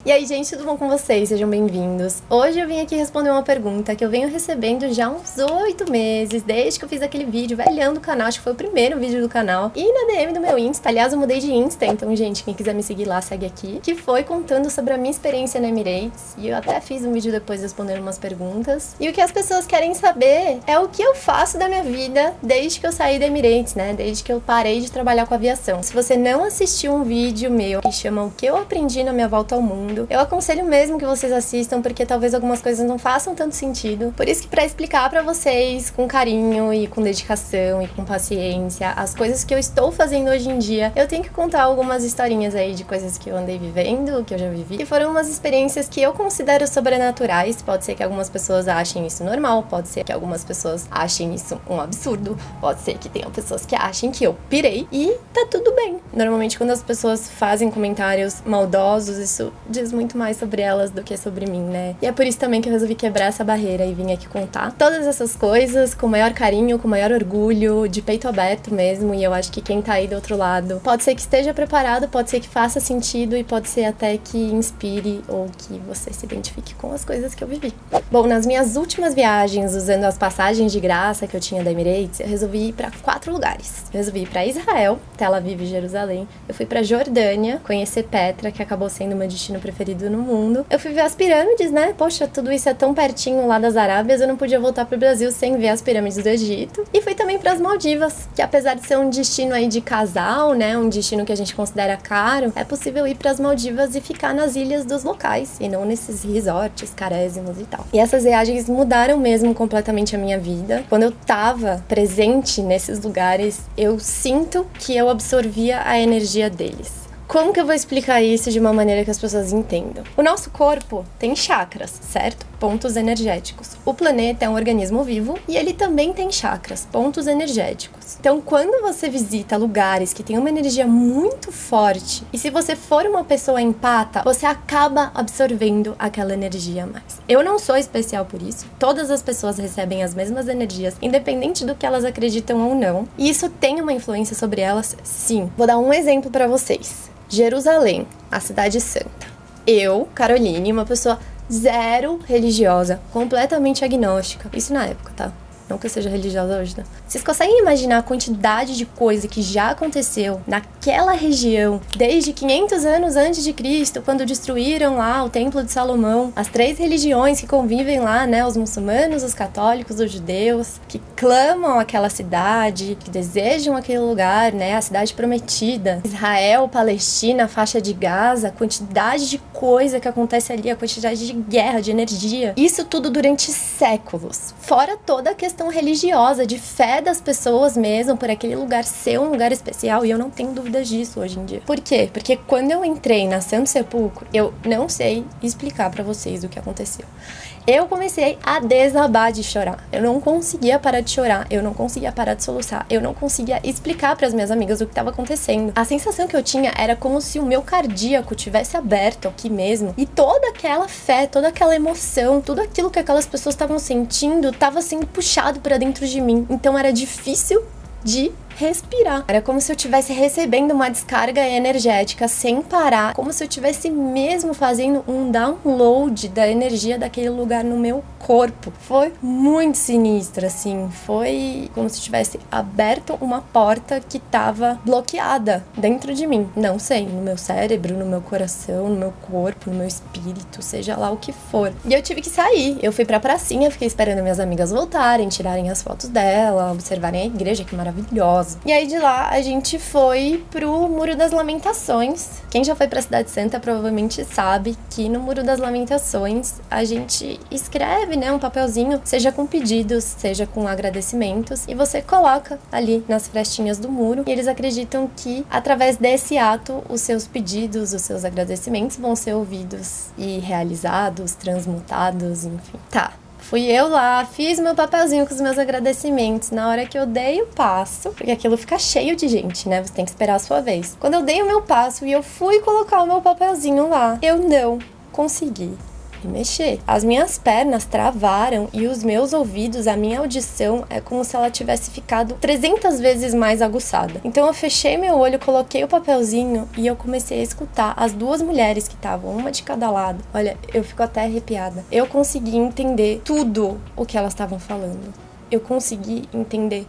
E aí, gente, tudo bom com vocês? Sejam bem-vindos. Hoje eu vim aqui responder uma pergunta que eu venho recebendo já há uns 8 meses, desde que eu fiz aquele vídeo velhão do canal, acho que foi o primeiro vídeo do canal, e na DM do meu Insta. Aliás, eu mudei de Insta, então, gente, quem quiser me seguir lá, segue aqui, que foi contando sobre a minha experiência na Emirates, e eu até fiz um vídeo depois respondendo umas perguntas. E o que as pessoas querem saber é o que eu faço da minha vida desde que eu saí da Emirates, né? Desde que eu parei de trabalhar com aviação. Se você não assistiu um vídeo meu que chama O que eu aprendi na minha volta ao mundo, eu aconselho mesmo que vocês assistam, porque talvez algumas coisas não façam tanto sentido. Por isso que pra explicar pra vocês com carinho e com dedicação e com paciência as coisas que eu estou fazendo hoje em dia, eu tenho que contar algumas historinhas aí de coisas que eu andei vivendo, que eu já vivi, que foram umas experiências que eu considero sobrenaturais. Pode ser que algumas pessoas achem isso normal, pode ser que algumas pessoas achem isso um absurdo, pode ser que tenham pessoas que achem que eu pirei, e tá tudo bem. Normalmente quando as pessoas fazem comentários maldosos, isso diz muito mais sobre elas do que sobre mim, né? E é por isso também que eu resolvi quebrar essa barreira e vim aqui contar todas essas coisas com o maior carinho, com o maior orgulho, de peito aberto mesmo. E eu acho que quem tá aí do outro lado pode ser que esteja preparado, pode ser que faça sentido e pode ser até que inspire ou que você se identifique com as coisas que eu vivi. Bom, nas minhas últimas viagens, usando as passagens de graça que eu tinha da Emirates, eu resolvi ir pra 4 lugares. Eu resolvi ir pra Israel, Tel Aviv e Jerusalém. Eu fui pra Jordânia, conhecer Petra, que acabou sendo meu destino preferido no mundo. Eu fui ver as pirâmides, né? Poxa, tudo isso é tão pertinho lá das Arábias, eu não podia voltar pro Brasil sem ver as pirâmides do Egito. E fui também pras Maldivas, que apesar de ser um destino aí de casal, né? Um destino que a gente considera caro, é possível ir pras Maldivas e ficar nas ilhas dos locais, e não nesses resorts carésimos e tal. E essas viagens mudaram mesmo completamente a minha vida. Quando eu tava presente nesses lugares, eu sinto que eu absorvia a energia deles. Como que eu vou explicar isso de uma maneira que as pessoas entendam? O nosso corpo tem chakras, certo? Pontos energéticos. O planeta é um organismo vivo e ele também tem chakras, pontos energéticos. Então, quando você visita lugares que têm uma energia muito forte, e se você for uma pessoa empata, você acaba absorvendo aquela energia a mais. Eu não sou especial por isso. Todas as pessoas recebem as mesmas energias, independente do que elas acreditam ou não. E isso tem uma influência sobre elas, sim. Vou dar um exemplo para vocês. Jerusalém, a cidade santa. Eu, Caroline, uma pessoa zero religiosa, completamente agnóstica. Isso na época, tá? Não que eu seja religiosa hoje, né? Vocês conseguem imaginar a quantidade de coisa que já aconteceu naquela região desde 500 anos antes de Cristo, quando destruíram lá o Templo de Salomão? As 3 religiões que convivem lá, né? Os muçulmanos, os católicos, os judeus, que clamam aquela cidade, que desejam aquele lugar, né? A cidade prometida. Israel, Palestina, a faixa de Gaza, a quantidade de coisa que acontece ali, a quantidade de guerra, de energia. Isso tudo durante séculos. Fora toda a questão religiosa, de fé das pessoas mesmo, por aquele lugar ser um lugar especial, e eu não tenho dúvidas disso hoje em dia. Por quê? Porque quando eu entrei na Santo Sepulcro, eu não sei explicar pra vocês o que aconteceu. Eu comecei a desabar de chorar. Eu não conseguia parar de chorar, eu não conseguia parar de soluçar, eu não conseguia explicar pras minhas amigas o que estava acontecendo. A sensação que eu tinha era como se o meu cardíaco tivesse aberto aqui mesmo, e toda aquela fé, toda aquela emoção, tudo aquilo que aquelas pessoas estavam sentindo, estava sendo puxado pra dentro de mim. Então era difícil de respirar. Era como se eu estivesse recebendo uma descarga energética sem parar, como se eu estivesse mesmo fazendo um download da energia daquele lugar no meu corpo. Foi muito sinistro, assim. Foi como se tivesse aberto uma porta que estava bloqueada dentro de mim. Não sei, no meu cérebro, no meu coração, no meu corpo, no meu espírito, seja lá o que for. E eu tive que sair. Eu fui pra pracinha, fiquei esperando minhas amigas voltarem, tirarem as fotos dela, observarem a igreja, que maravilhosa. E aí de lá a gente foi pro Muro das Lamentações. Quem já foi pra Cidade Santa provavelmente sabe que no Muro das Lamentações a gente escreve, né, um papelzinho, seja com pedidos, seja com agradecimentos, e você coloca ali nas frestinhas do muro, e eles acreditam que através desse ato os seus pedidos, os seus agradecimentos vão ser ouvidos e realizados, transmutados, enfim. Tá. Fui eu lá, fiz meu papelzinho com os meus agradecimentos. Na hora que eu dei o passo, porque aquilo fica cheio de gente, né? Você tem que esperar a sua vez. Quando eu dei o meu passo e eu fui colocar o meu papelzinho lá, eu não consegui me mexer. As minhas pernas travaram e os meus ouvidos, a minha audição é como se ela tivesse ficado 300 vezes mais aguçada. Então eu fechei meu olho, coloquei o papelzinho e eu comecei a escutar as duas mulheres que estavam, uma de cada lado. Olha, eu fico até arrepiada. Eu consegui entender tudo o que elas estavam falando. Eu consegui entender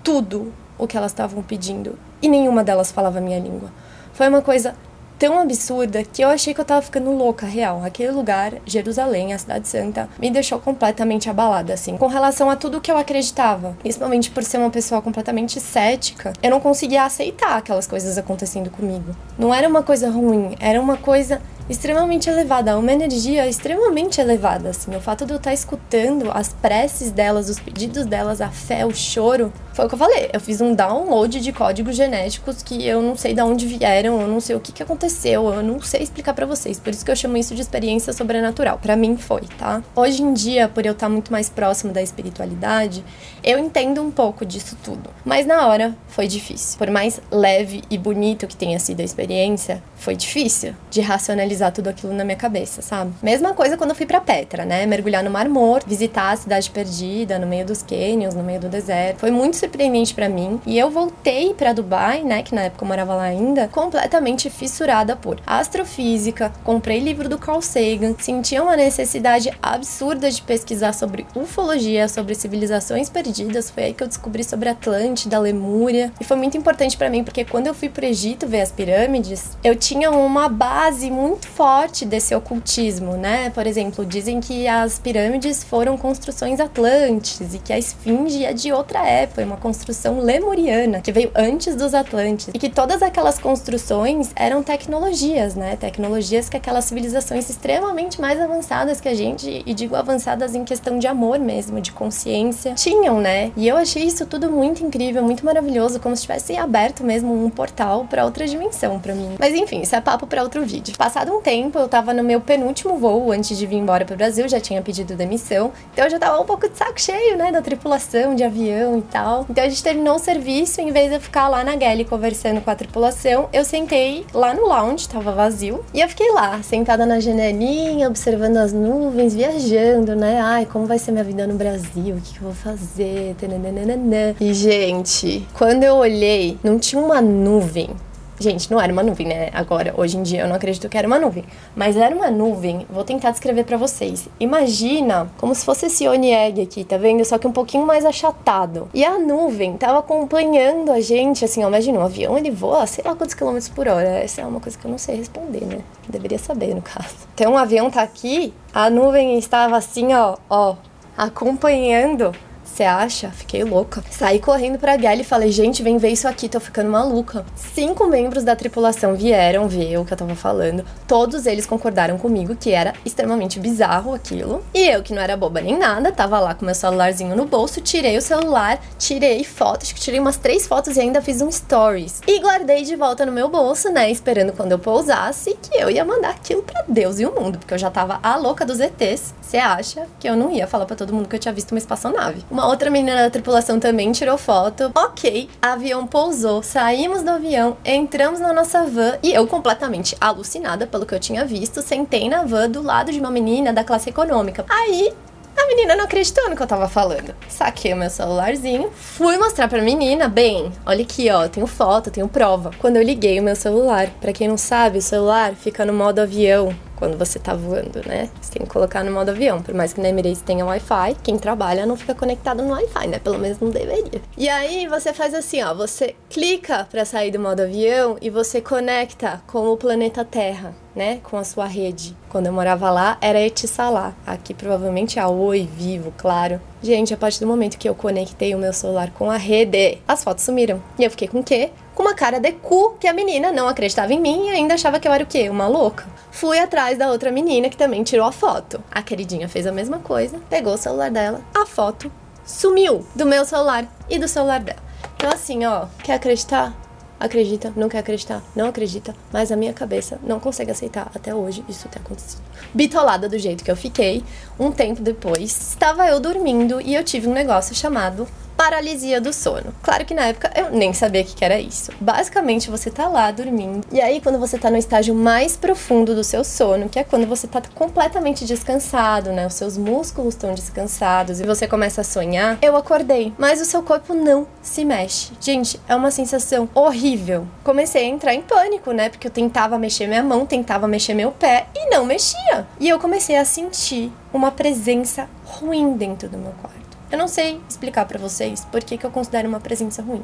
tudo o que elas estavam pedindo. E nenhuma delas falava a minha língua. Foi uma coisa tão absurda que eu achei que eu tava ficando louca, real. Aquele lugar, Jerusalém, a Cidade Santa, me deixou completamente abalada, assim, com relação a tudo que eu acreditava. Principalmente por ser uma pessoa completamente cética, eu não conseguia aceitar aquelas coisas acontecendo comigo. Não era uma coisa ruim, era uma coisa extremamente elevada, uma energia extremamente elevada, assim. O fato de eu estar escutando as preces delas, os pedidos delas, a fé, o choro, foi o que eu falei. Eu fiz um download de códigos genéticos que eu não sei de onde vieram, eu não sei o que aconteceu, eu não sei explicar pra vocês. Por isso que eu chamo isso de experiência sobrenatural. Pra mim foi, tá? Hoje em dia, por eu estar muito mais próximo da espiritualidade, eu entendo um pouco disso tudo. Mas na hora, foi difícil. Por mais leve e bonito que tenha sido a experiência, foi difícil de racionalizar tudo aquilo na minha cabeça, sabe? Mesma coisa quando eu fui pra Petra, né? Mergulhar no Mar Morto, visitar a cidade perdida, no meio dos canyons, no meio do deserto. Foi muito surpreendente pra mim. E eu voltei pra Dubai, né? Que na época eu morava lá ainda, completamente fissurada por astrofísica. Comprei livro do Carl Sagan. Sentia uma necessidade absurda de pesquisar sobre ufologia, sobre civilizações perdidas. Foi aí que eu descobri sobre Atlântida, Lemúria. E foi muito importante pra mim, porque quando eu fui pro Egito ver as pirâmides, eu tinha uma base muito forte desse ocultismo, né? Por exemplo, dizem que as pirâmides foram construções atlantes e que a esfinge é de outra época, uma construção lemuriana, que veio antes dos Atlantes. E que todas aquelas construções eram tecnologias, né? Tecnologias que aquelas civilizações extremamente mais avançadas que a gente, e digo avançadas em questão de amor mesmo, de consciência, tinham, né? E eu achei isso tudo muito incrível, muito maravilhoso, como se tivesse aberto mesmo um portal pra outra dimensão pra mim. Mas enfim, isso é papo pra outro vídeo. Passado um tempo, eu tava no meu penúltimo voo antes de vir embora pro Brasil, já tinha pedido demissão, então eu já tava um pouco de saco cheio, né, da tripulação, de avião e tal. Então a gente terminou o serviço, em vez de eu ficar lá na galley conversando com a tripulação, eu sentei lá no lounge, tava vazio, e eu fiquei lá, sentada na janelinha, observando as nuvens, viajando, né, ai, como vai ser minha vida no Brasil, o que eu vou fazer, tananana. E, gente, quando eu olhei, não tinha uma nuvem. Gente, não era uma nuvem, né? Agora, hoje em dia, eu não acredito que era uma nuvem. Mas era uma nuvem, vou tentar descrever pra vocês. Imagina como se fosse esse Oneg aqui, tá vendo? Só que um pouquinho mais achatado. E a nuvem tava acompanhando a gente, assim, ó. Imagina, um avião, ele voa, sei lá quantos quilômetros por hora. Essa é uma coisa que eu não sei responder, né? Deveria saber, no caso. Então, um avião tá aqui, a nuvem estava assim, ó, acompanhando. Você acha? Fiquei louca. Saí correndo pra galley e falei, gente, vem ver isso aqui, tô ficando maluca. 5 membros da tripulação vieram ver o que eu tava falando. Todos eles concordaram comigo que era extremamente bizarro aquilo. E eu, que não era boba nem nada, tava lá com meu celularzinho no bolso, tirei o celular, tirei fotos, acho que tirei umas 3 fotos e ainda fiz um stories. E guardei de volta no meu bolso, né, esperando quando eu pousasse que eu ia mandar aquilo pra Deus e o mundo, porque eu já tava a louca dos ETs. Você acha que eu não ia falar pra todo mundo que eu tinha visto uma espaçonave? Uma outra menina da tripulação também tirou foto. Ok, avião pousou, saímos do avião, entramos na nossa van e eu completamente alucinada pelo que eu tinha visto, sentei na van do lado de uma menina da classe econômica. Aí, a menina não acreditou no que eu tava falando. Saquei o meu celularzinho, fui mostrar pra menina, bem, olha aqui, ó, tenho foto, tenho prova. Quando eu liguei o meu celular, pra quem não sabe, o celular fica no modo avião quando você tá voando, né? Você tem que colocar no modo avião. Por mais que na Emirates tenha Wi-Fi, quem trabalha não fica conectado no Wi-Fi, né? Pelo menos não deveria. E aí você faz assim, ó, você clica pra sair do modo avião e você conecta com o planeta Terra, né? Com a sua rede. Quando eu morava lá, era Etisalat. Aqui provavelmente é Oi, Vivo, claro. Gente, a partir do momento que eu conectei o meu celular com a rede, as fotos sumiram. E eu fiquei com o quê? Com uma cara de cu, que a menina não acreditava em mim e ainda achava que eu era o quê? Uma louca. Fui atrás da outra menina que também tirou a foto. A queridinha fez a mesma coisa, pegou o celular dela, a foto sumiu do meu celular e do celular dela. Então assim, ó, quer acreditar? Acredita, não quer acreditar, não acredita, mas a minha cabeça não consegue aceitar até hoje isso ter acontecido. Bitolada do jeito que eu fiquei, um tempo depois, estava eu dormindo e eu tive um negócio chamado paralisia do sono. Claro que na época eu nem sabia o que era isso. Basicamente, você tá lá dormindo, e aí quando você tá no estágio mais profundo do seu sono, que é quando você tá completamente descansado, né? Os seus músculos estão descansados e você começa a sonhar, eu acordei, mas o seu corpo não se mexe. Gente, é uma sensação horrível. Comecei a entrar em pânico, né? Porque eu tentava mexer minha mão, tentava mexer meu pé e não mexia. E eu comecei a sentir uma presença ruim dentro do meu quarto. Eu não sei explicar pra vocês por que eu considero uma presença ruim.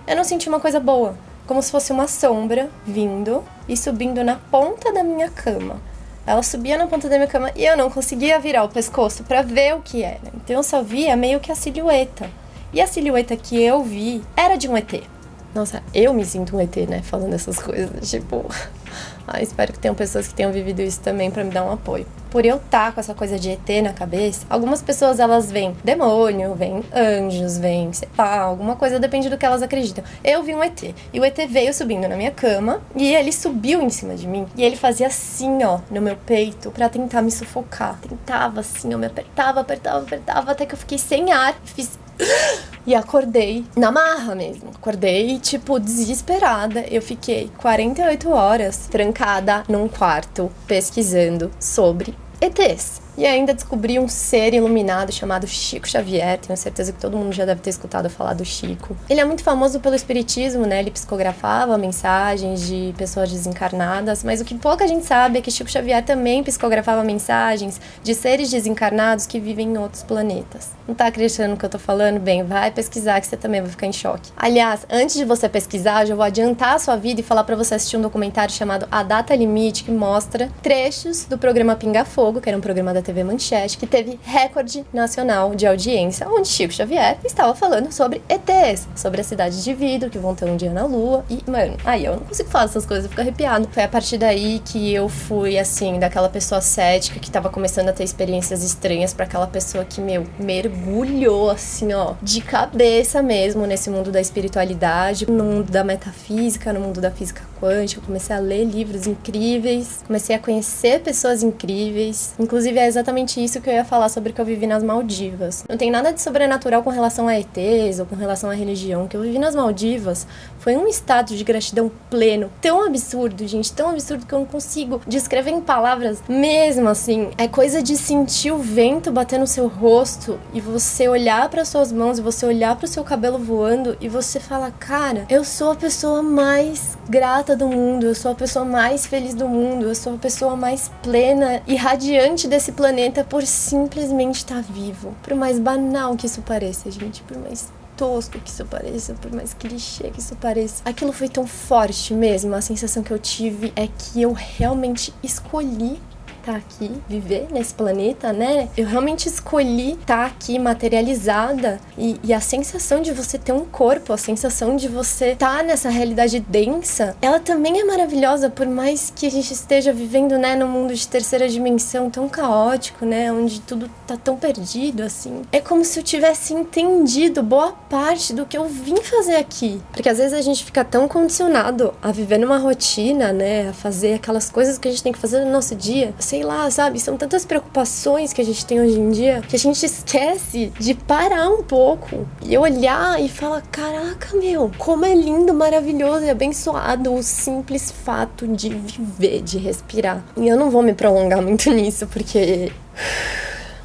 Eu não senti uma coisa boa, como se fosse uma sombra vindo e subindo na ponta da minha cama. Ela subia na ponta da minha cama e eu não conseguia virar o pescoço pra ver o que era. Então eu só via meio que a silhueta. E a silhueta que eu vi era de um ET. Nossa, eu me sinto um ET, né, falando essas coisas, tipo... espero que tenham pessoas que tenham vivido isso também pra me dar um apoio. Por eu estar com essa coisa de ET na cabeça, algumas pessoas, elas veem demônio, veem anjos, veem, sei lá, alguma coisa, depende do que elas acreditam. Eu vi um ET, e o ET veio subindo na minha cama, e ele subiu em cima de mim, e ele fazia assim, ó, no meu peito, pra tentar me sufocar. Tentava assim, eu me apertava, até que eu fiquei sem ar, fiz... E acordei na marra mesmo. Acordei, tipo, desesperada. Eu fiquei 48 horas trancada num quarto pesquisando sobre ETs. E ainda descobri um ser iluminado chamado Chico Xavier. Tenho certeza que todo mundo já deve ter escutado falar do Chico. Ele é muito famoso pelo espiritismo, né? Ele psicografava mensagens de pessoas desencarnadas, mas o que pouca gente sabe é que Chico Xavier também psicografava mensagens de seres desencarnados que vivem em outros planetas. Não tá acreditando no que eu tô falando? Bem, vai pesquisar que você também vai ficar em choque. Aliás, antes de você pesquisar, eu já vou adiantar a sua vida e falar pra você assistir um documentário chamado A Data Limite, que mostra trechos do programa Pinga Fogo, que era um programa da TV Manchete, que teve recorde nacional de audiência, onde Chico Xavier estava falando sobre ETs, sobre a cidade de vidro, que vão ter um dia na lua, e, mano, aí eu não consigo falar essas coisas, eu fico arrepiado. Foi a partir daí que eu fui, assim, daquela pessoa cética que tava começando a ter experiências estranhas pra aquela pessoa que, mergulhou, assim, ó, de cabeça mesmo nesse mundo da espiritualidade, no mundo da metafísica, no mundo da física quântica. Eu comecei a ler livros incríveis, comecei a conhecer pessoas incríveis, inclusive é exatamente isso que eu ia falar sobre o que eu vivi nas Maldivas. Não tem nada de sobrenatural com relação a ETs ou com relação à religião. O que eu vivi nas Maldivas foi um estado de gratidão pleno, tão absurdo, gente, tão absurdo que eu não consigo descrever em palavras mesmo, assim. É coisa de sentir o vento bater no seu rosto e você olhar para suas mãos e você olhar para o seu cabelo voando e você fala, cara, eu sou a pessoa mais grata do mundo, eu sou a pessoa mais feliz do mundo, eu sou a pessoa mais plena e radiante desse planeta por simplesmente estar vivo. Por mais banal que isso pareça, gente, por mais tosco que isso pareça, por mais clichê que isso pareça, aquilo foi tão forte mesmo. A sensação que eu tive é que eu realmente escolhi estar aqui, viver nesse planeta, né? Eu realmente escolhi estar aqui materializada e a sensação de você ter um corpo, a sensação de você estar nessa realidade densa, ela também é maravilhosa, por mais que a gente esteja vivendo, né, num mundo de terceira dimensão tão caótico, né, onde tudo tá tão perdido, assim. É como se eu tivesse entendido boa parte do que eu vim fazer aqui. Porque às vezes a gente fica tão condicionado a viver numa rotina, né, a fazer aquelas coisas que a gente tem que fazer no nosso dia, sei lá, sabe? São tantas preocupações que a gente tem hoje em dia que a gente esquece de parar um pouco e olhar e falar, caraca, meu, como é lindo, maravilhoso e abençoado o simples fato de viver, de respirar. E eu não vou me prolongar muito nisso, porque...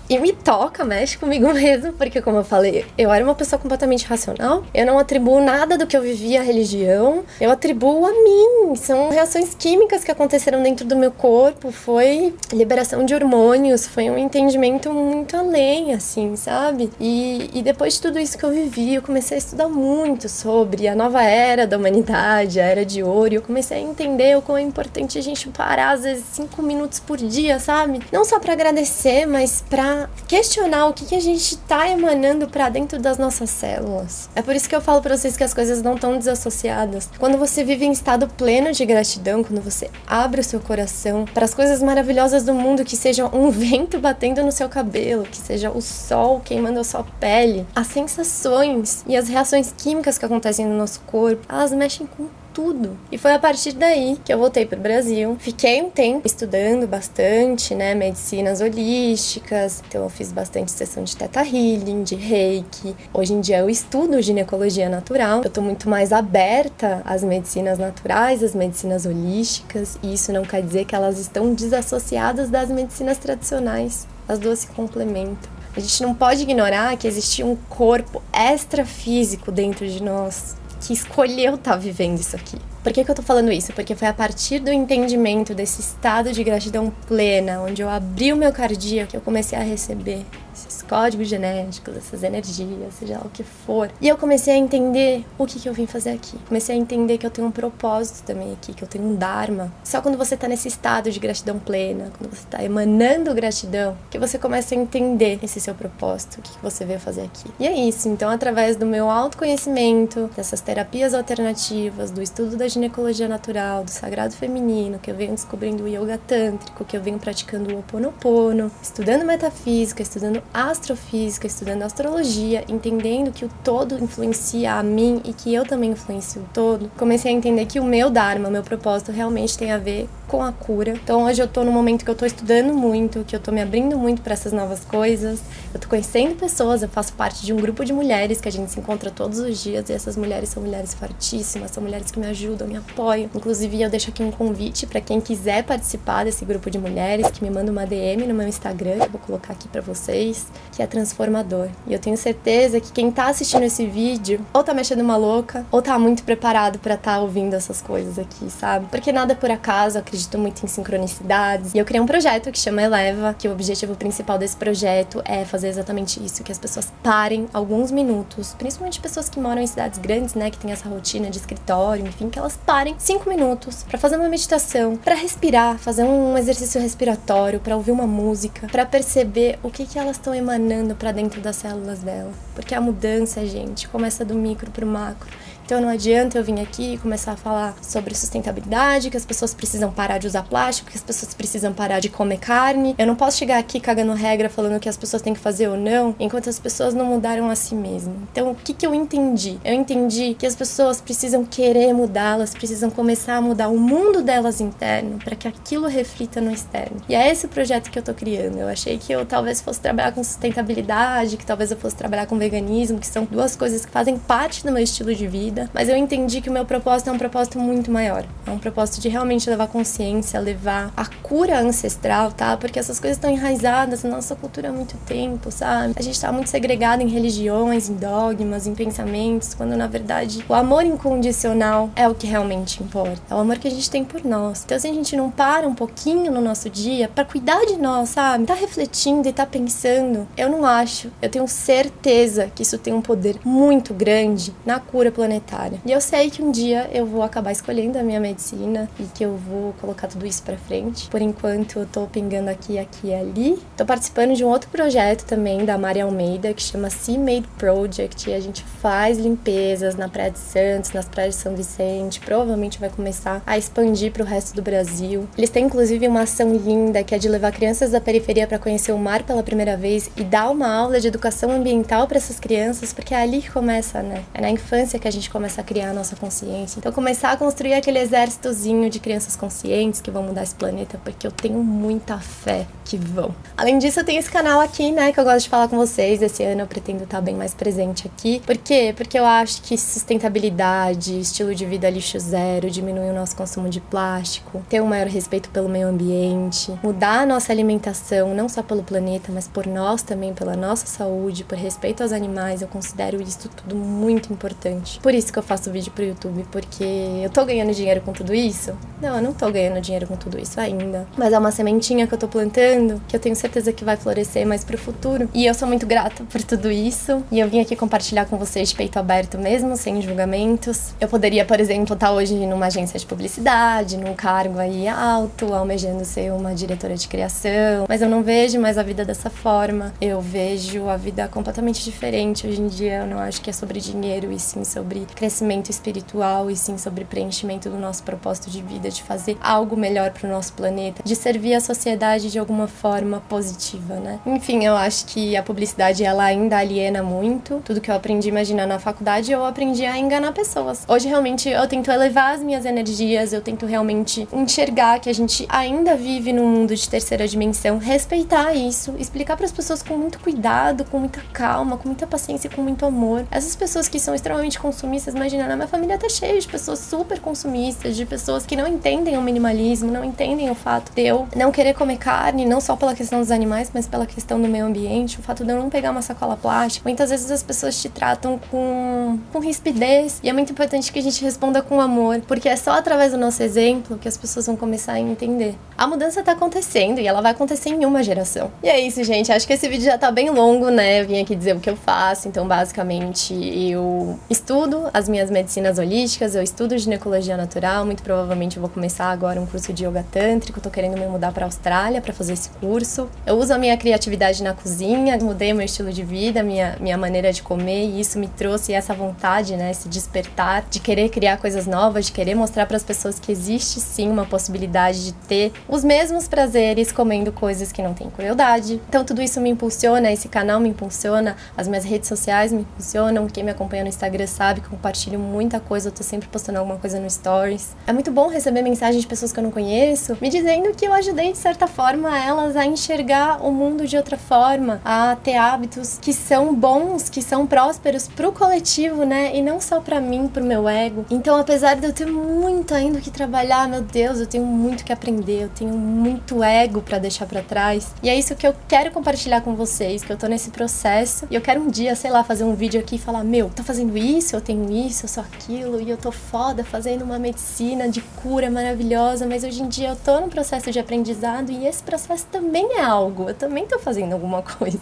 E me toca, mexe comigo mesmo, porque, como eu falei, eu era uma pessoa completamente racional. Eu não atribuo nada do que eu vivi à religião. Eu atribuo a mim. São reações químicas que aconteceram dentro do meu corpo. Foi liberação de hormônios. Foi um entendimento muito além, assim, sabe? E depois de tudo isso que eu vivi, eu comecei a estudar muito sobre a nova era da humanidade, a era de ouro. E eu comecei a entender o quão é importante a gente parar, às vezes, 5 minutos por dia, sabe? Não só pra agradecer, mas pra questionar o que a gente tá emanando pra dentro das nossas células. É por isso que eu falo pra vocês que as coisas não estão desassociadas. Quando você vive em estado pleno de gratidão, quando você abre o seu coração para as coisas maravilhosas do mundo, que seja um vento batendo no seu cabelo, que seja o sol queimando a sua pele, as sensações e as reações químicas que acontecem no nosso corpo, elas mexem com tudo. E foi a partir daí que eu voltei pro Brasil. Fiquei um tempo estudando bastante, né, medicinas holísticas. Então eu fiz bastante sessão de Theta Healing, de Reiki. Hoje em dia eu estudo ginecologia natural. Eu tô muito mais aberta às medicinas naturais, às medicinas holísticas. E isso não quer dizer que elas estão desassociadas das medicinas tradicionais. As duas se complementam. A gente não pode ignorar que existe um corpo extrafísico dentro de nós que escolheu estar vivendo isso aqui. Por que eu tô falando isso? Porque foi a partir do entendimento desse estado de gratidão plena, onde eu abri o meu cardíaco, que eu comecei a receber esses códigos genéticos, essas energias, seja lá o que for. E eu comecei a entender o que eu vim fazer aqui. Comecei a entender que eu tenho um propósito também aqui, que eu tenho um dharma. Só quando você tá nesse estado de gratidão plena, quando você tá emanando gratidão, que você começa a entender esse seu propósito, o que você veio fazer aqui. E é isso. Então, através do meu autoconhecimento, dessas terapias alternativas, do estudo da ginecologia natural, do sagrado feminino, que eu venho descobrindo o yoga tântrico, que eu venho praticando o Ho Oponopono, estudando metafísica, estudando astrofísica, estudando astrologia, entendendo que o todo influencia a mim e que eu também influencio o todo, comecei a entender que o meu dharma, o meu propósito realmente tem a ver com a cura. Então hoje eu tô num momento que eu tô estudando muito, que eu tô me abrindo muito para essas novas coisas, eu tô conhecendo pessoas, eu faço parte de um grupo de mulheres que a gente se encontra todos os dias e essas mulheres são mulheres fortíssimas, são mulheres que me ajudam, me apoiam. Inclusive eu deixo aqui um convite para quem quiser participar desse grupo de mulheres, que me manda uma DM no meu Instagram, que eu vou colocar aqui para vocês, que é transformador. E eu tenho certeza que quem tá assistindo esse vídeo ou tá mexendo uma louca, ou tá muito preparado pra tá ouvindo essas coisas aqui, sabe? Porque nada é por acaso, eu acredito muito em sincronicidades. E eu criei um projeto que chama Eleva, que o objetivo principal desse projeto é fazer exatamente isso, que as pessoas parem alguns minutos, principalmente pessoas que moram em cidades grandes, né, que tem essa rotina de escritório, enfim, que elas parem 5 minutos pra fazer uma meditação, pra respirar, fazer um exercício respiratório, pra ouvir uma música, pra perceber o que elas estão emanando pra dentro das células dela. Porque a mudança, gente, começa do micro pro macro. Então não adianta eu vir aqui e começar a falar sobre sustentabilidade, que as pessoas precisam parar de usar plástico, que as pessoas precisam parar de comer carne. Eu não posso chegar aqui cagando regra falando o que as pessoas têm que fazer ou não, enquanto as pessoas não mudaram a si mesmas. Então o que eu entendi? Eu entendi que as pessoas precisam querer mudar, elas precisam começar a mudar o mundo delas interno, para que aquilo reflita no externo. E é esse o projeto que eu tô criando. Eu achei que eu talvez fosse trabalhar com sustentabilidade, que talvez eu fosse trabalhar com veganismo, que são duas coisas que fazem parte do meu estilo de vida. Mas eu entendi que o meu propósito é um propósito muito maior. É um propósito de realmente levar consciência, levar a cura ancestral, tá? Porque essas coisas estão enraizadas na nossa cultura há muito tempo, sabe? A gente tá muito segregado em religiões, em dogmas, em pensamentos, quando na verdade o amor incondicional é o que realmente importa. É o amor que a gente tem por nós. Então se a gente não para um pouquinho no nosso dia pra cuidar de nós, sabe? Tá refletindo e tá pensando, eu não acho, eu tenho certeza que isso tem um poder muito grande na cura planetária. E eu sei que um dia eu vou acabar escolhendo a minha medicina e que eu vou colocar tudo isso pra frente. Por enquanto eu tô pingando aqui e ali. Tô participando de um outro projeto também da Mari Almeida, que chama Sea Made Project, e a gente faz limpezas na Praia de Santos, nas praias de São Vicente. Provavelmente vai começar a expandir pro resto do Brasil. Eles têm inclusive uma ação linda que é de levar crianças da periferia pra conhecer o mar pela primeira vez e dar uma aula de educação ambiental pra essas crianças, porque é ali que começa, né? É na infância que a gente começa a criar a nossa consciência. Então começar a construir aquele exércitozinho de crianças conscientes que vão mudar esse planeta, porque eu tenho muita fé que vão. Além disso, eu tenho esse canal aqui, né, que eu gosto de falar com vocês. Esse ano eu pretendo estar bem mais presente aqui. Por quê? Porque eu acho que sustentabilidade, estilo de vida lixo zero, diminuir o nosso consumo de plástico, ter um maior respeito pelo meio ambiente, mudar a nossa alimentação, não só pelo planeta, mas por nós também, pela nossa saúde, por respeito aos animais, eu considero isso tudo muito importante. Por isso que eu faço vídeo pro YouTube, porque eu tô ganhando dinheiro com tudo isso? Não, eu não tô ganhando dinheiro com tudo isso ainda. Mas é uma sementinha que eu tô plantando, que eu tenho certeza que vai florescer mais pro futuro. E eu sou muito grata por tudo isso. E eu vim aqui compartilhar com vocês de peito aberto mesmo, sem julgamentos. Eu poderia, por exemplo, estar hoje numa agência de publicidade, num cargo aí alto, almejando ser uma diretora de criação. Mas eu não vejo mais a vida dessa forma. Eu vejo a vida completamente diferente. Hoje em dia eu não acho que é sobre dinheiro, e sim sobre crescimento espiritual e sim sobre preenchimento do nosso propósito de vida, de fazer algo melhor pro nosso planeta, de servir a sociedade de alguma forma positiva, né? Enfim, eu acho que a publicidade, ela ainda aliena muito. Tudo que eu aprendi a imaginar na faculdade, eu aprendi a enganar pessoas. Hoje, realmente, eu tento elevar as minhas energias, eu tento realmente enxergar que a gente ainda vive num mundo de terceira dimensão, respeitar isso, explicar para as pessoas com muito cuidado, com muita calma, com muita paciência e com muito amor. Essas pessoas que são extremamente consumistas, imagina, na minha família tá cheia de pessoas super consumistas, de pessoas que não entendem o minimalismo, não entendem o fato de eu não querer comer carne, não só pela questão dos animais, mas pela questão do meio ambiente, o fato de eu não pegar uma sacola plástica. Muitas vezes as pessoas te tratam com rispidez, e é muito importante que a gente responda com amor, porque é só através do nosso exemplo que as pessoas vão começar a entender. A mudança tá acontecendo e ela vai acontecer em uma geração. E é isso, gente. Acho que esse vídeo já tá bem longo, né? Eu vim aqui dizer o que eu faço. Então, basicamente, eu estudo as minhas medicinas holísticas, eu estudo ginecologia natural. Muito provavelmente eu vou começar agora um curso de yoga tântrico. Tô querendo me mudar pra Austrália pra fazer esse curso. Eu uso a minha criatividade na cozinha, mudei meu estilo de vida, minha maneira de comer, e isso me trouxe essa vontade, né? Esse despertar de querer criar coisas novas, de querer mostrar para as pessoas que existe sim uma possibilidade de ter os mesmos prazeres comendo coisas que não têm crueldade. Então tudo isso me impulsiona, esse canal me impulsiona, as minhas redes sociais me impulsionam. Quem me acompanha no Instagram sabe que eu compartilho muita coisa, eu tô sempre postando alguma coisa no Stories. É muito bom receber mensagens de pessoas que eu não conheço, me dizendo que eu ajudei de certa forma elas a enxergar o mundo de outra forma, a ter hábitos que são bons, que são prósperos pro coletivo, né? E não só pra mim, pro meu ego. Então, apesar de eu ter muito ainda que trabalhar, meu Deus, eu tenho muito que aprender, eu tenho muito ego pra deixar pra trás. E é isso que eu quero compartilhar com vocês, que eu tô nesse processo. E eu quero um dia, sei lá, fazer um vídeo aqui e falar, meu, tô fazendo isso, eu tenho isso, eu sou aquilo, e eu tô foda fazendo uma medicina de cura maravilhosa, mas hoje em dia eu tô num processo de aprendizado e esse processo também é algo, eu também tô fazendo alguma coisa.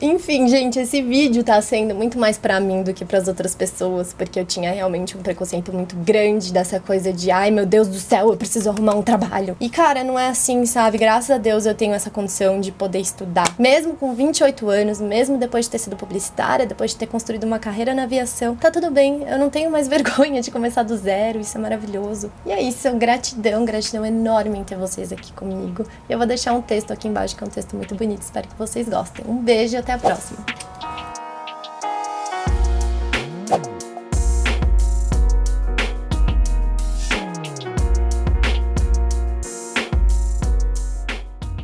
Enfim, gente, esse vídeo tá sendo muito mais pra mim do que pras outras pessoas, porque eu tinha realmente um preconceito muito grande dessa coisa de, ai meu Deus do céu, eu preciso arrumar um trabalho. E cara, não é assim, sabe? Graças a Deus eu tenho essa condição de poder estudar. Mesmo com 28 anos, mesmo depois de ter sido publicitária, depois de ter construído uma carreira na aviação, tá tudo bem, eu não tenho mais vergonha de começar do zero, isso é maravilhoso. E é isso, gratidão enorme em ter vocês aqui comigo. E eu vou deixar um texto aqui embaixo, que é um texto muito bonito, espero que vocês gostem. Um beijo e até a próxima.